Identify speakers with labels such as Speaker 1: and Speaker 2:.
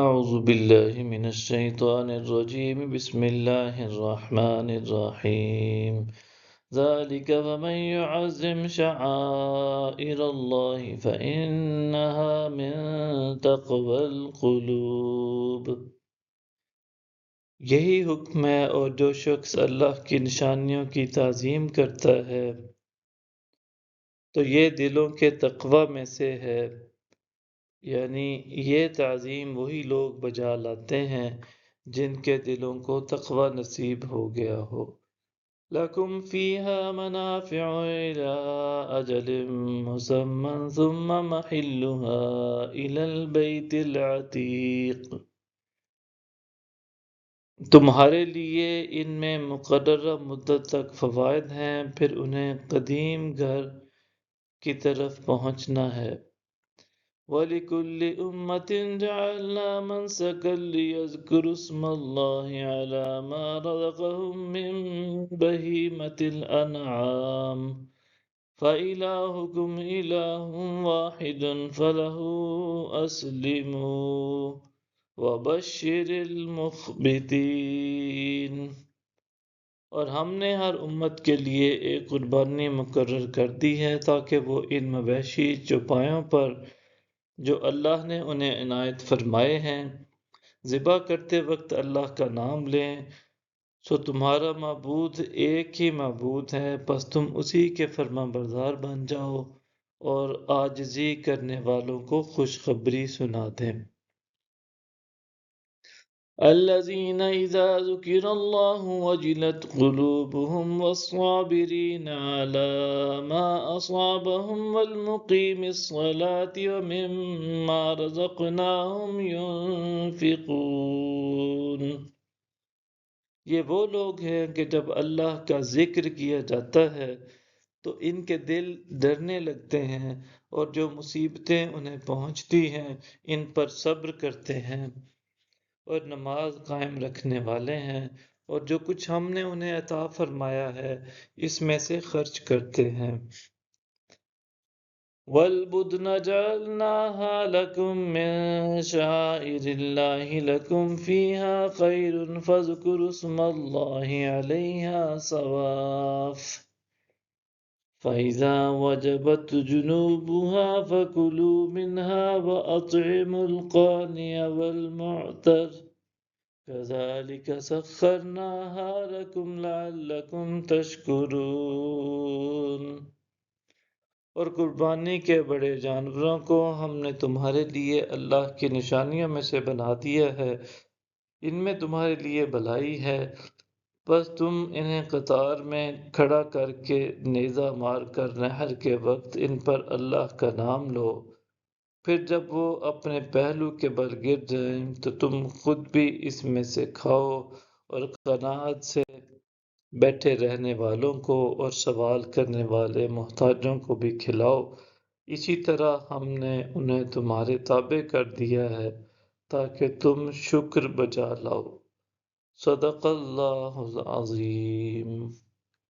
Speaker 1: أعوذ بالله من الشيطان الرجيم بسم الله الرحمن الرحيم ذلك ومن يعظم شعائر الله فإنها من تقوى القلوب۔ یہی حکم ہے، اور جو شخص اللہ کی نشانیوں کی تعظیم کرتا ہے تو یہ دلوں کے تقوی میں سے ہے، یعنی یہ تعظیم وہی لوگ بجا لاتے ہیں جن کے دلوں کو تقوی نصیب ہو گیا ہو۔ لَكُمْ فِيهَا مَنَافِعُ إِلَىٰ أَجَلٍ مُّسَمًّى ثُمَّ مَحِلُّهَا إِلَى الْبَيْتِ الْعَتِيقِ۔ تمہارے لیے ان میں مقررہ مدت تک فوائد ہیں، پھر انہیں قدیم گھر کی طرف پہنچنا ہے۔ وَلِكُلِّ أُمَّةٍ جَعَلْنَا مَنسَكًا لِيَذْكُرُوا اسْمَ اللَّهِ عَلَىٰ مَا رَزَقَهُم مِّن بَهِيمَةِ الْأَنْعَامِ فَإِلَٰهُكُمْ إِلَٰهٌ وَاحِدٌ فَلَهُ أَسْلِمُوا وَبَشِّرِ الْمُخْبِتِينَ۔ اور ہم نے ہر امت کے لیے ایک قربانی مقرر کر دی ہے تاکہ وہ ان مویشی چوپایوں پر جو اللہ نے انہیں عنایت فرمائے ہیں ذبح کرتے وقت اللہ کا نام لیں۔ سو تمہارا معبود ایک ہی معبود ہے، پس تم اسی کے فرما بردار بن جاؤ اور عاجزی کرنے والوں کو خوشخبری سنا دیں۔ الذين إذا ذكر الله وجلت قلوبهم والصابرين على ما أصابهم والمقيم الصلاة ومما رزقناهم ينفقون۔ یہ وہ لوگ ہیں کہ جب اللہ کا ذکر کیا جاتا ہے تو ان کے دل ڈرنے لگتے ہیں، اور جو مصیبتیں انہیں پہنچتی ہیں ان پر صبر کرتے ہیں، اور نماز قائم رکھنے والے ہیں، اور جو کچھ ہم نے انہیں عطا فرمایا ہے اس میں سے خرچ کرتے ہیں۔ وَالْبُدْنَ جَعَلْنَاهَا لَكُم مِّن شَعَائِرِ اللَّهِ لَكُمْ فِيهَا خَيْرٌ فَاذْكُرُوا اسْمَ اللَّهِ عَلَيْهَا صَوَافَّ فَإِذَا وَجَبَتْ جُنُوبُهَا فَكُلُوا مِنْهَا وَأَطْعِمُوا الْقَانِعَ وَالْمُعْتَرَّ كَذَلِكَ سَخَّرْنَاهَا لَكُمْ لَعَلَّكُمْ تَشْكُرُونَ۔ اور قربانی کے بڑے جانوروں کو ہم نے تمہارے لیے اللہ کی نشانیوں میں سے بنا دیا ہے، ان میں تمہارے لیے بھلائی ہے، بس تم انہیں قطار میں کھڑا کر کے نیزہ مار کر نحر کے وقت ان پر اللہ کا نام لو، پھر جب وہ اپنے پہلو کے بل گر جائیں تو تم خود بھی اس میں سے کھاؤ، اور قناعت سے بیٹھے رہنے والوں کو اور سوال کرنے والے محتاجوں کو بھی کھلاؤ۔ اسی طرح ہم نے انہیں تمہارے تابع کر دیا ہے تاکہ تم شکر بجا لاؤ۔ صدق اللہ العظیم۔